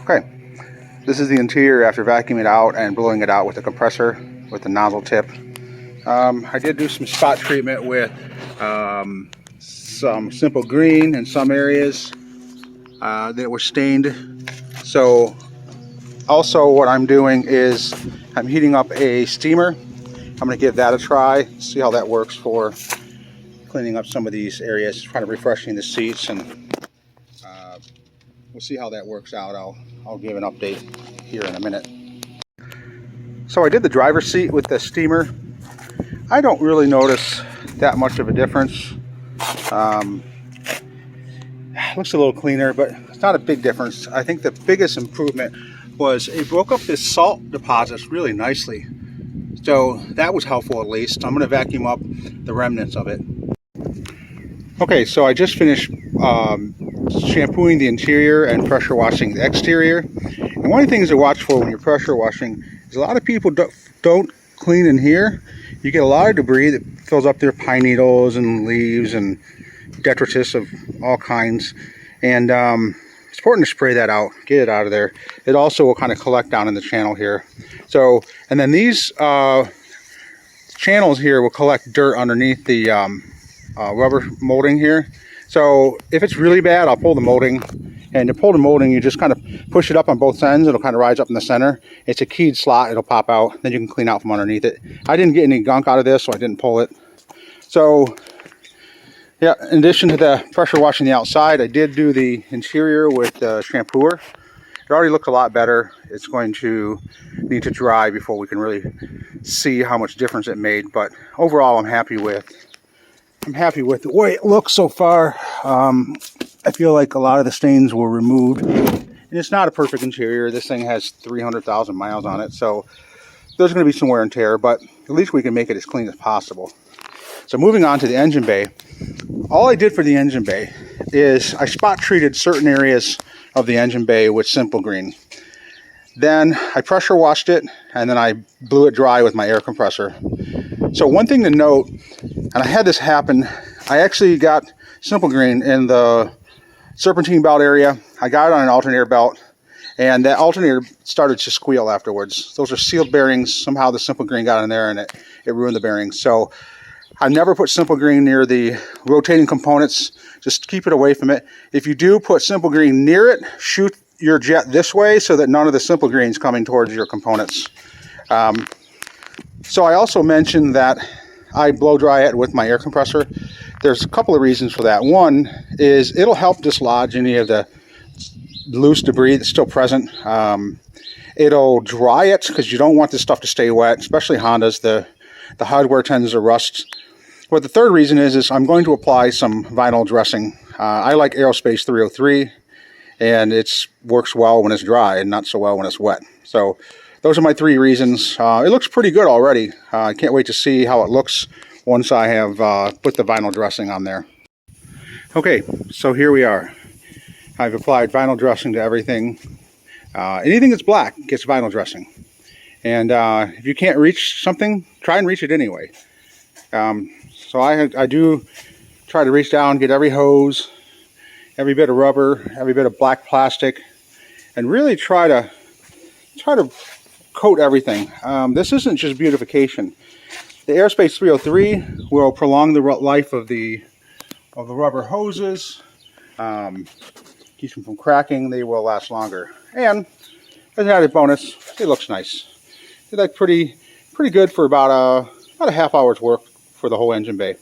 Okay, this is the interior after vacuuming it out and blowing it out with the compressor with the nozzle tip. I did do some spot treatment with some simple green in some areas that were stained. So also what I'm doing is I'm heating up a steamer. I'm going to give that a try, see how that works for cleaning up some of these areas, kind of refreshing the seats, and we'll see how that works out. I'll give an update here in a minute. So I did the driver's seat with the steamer. I don't really notice that much of a difference. Looks a little cleaner, but it's not a big difference. I think the biggest improvement was it broke up this salt deposits really nicely. So that was helpful at least. I'm going to vacuum up the remnants of it. Okay, so I just finished shampooing the interior and pressure washing the exterior. And one of the things to watch for when you're pressure washing is a lot of people don't clean in here. You get a lot of debris that fills up their pine needles and leaves and detritus of all kinds. And it's important to spray that out, get it out of there. It also will kind of collect down in the channel here. So, and then these channels here will collect dirt underneath the rubber molding here. So if it's really bad, I'll pull the molding. And to pull the molding, you just kind of push it up on both ends. It'll kind of rise up in the center. It's a keyed slot. It'll pop out. Then you can clean out from underneath it. I didn't get any gunk out of this, so I didn't pull it. So yeah, in addition to the pressure washing the outside, I did do the interior with the shampooer. It already looked a lot better. It's going to need to dry before we can really see how much difference it made. But overall, I'm happy with the way it looks so far. I feel like a lot of the stains were removed. And it's not a perfect interior. This thing has 300,000 miles on it, so there's going to be some wear and tear, but at least we can make it as clean as possible. So moving on to the engine bay. All I did for the engine bay is I spot treated certain areas of the engine bay with simple green. Then I pressure washed it, and then I blew it dry with my air compressor. So one thing to note, and I had this happen, I actually got simple green in the serpentine belt area. I got it on an alternator belt, and that alternator started to squeal afterwards. Those are sealed bearings. Somehow the simple green got in there and it ruined the bearings. So I never put simple green near the rotating components. Just keep it away from it. If you do put simple green near it, shoot your jet this way so that none of the simple green's coming towards your components. So I also mentioned that I blow dry it with my air compressor. There's a couple of reasons for that. One is it'll help dislodge any of the loose debris that's still present. It'll dry it because you don't want this stuff to stay wet, especially Hondas. The hardware tends to rust. But the third reason is I'm going to apply some vinyl dressing. I like Aerospace 303, and it works well when it's dry and not so well when it's wet. So those are my three reasons. It looks pretty good already. I can't wait to see how it looks once I have put the vinyl dressing on there. Okay, so here we are. I've applied vinyl dressing to everything. Anything that's black gets vinyl dressing. And if you can't reach something, try and reach it anyway. So I do try to reach down, get every hose, every bit of rubber, every bit of black plastic, and really try to coat everything. This isn't just beautification. The Aerospace 303 will prolong the life of the rubber hoses, keeps them from cracking. They will last longer, and as an added bonus, it looks nice. It's like pretty good for about a half hour's work for the whole engine bay.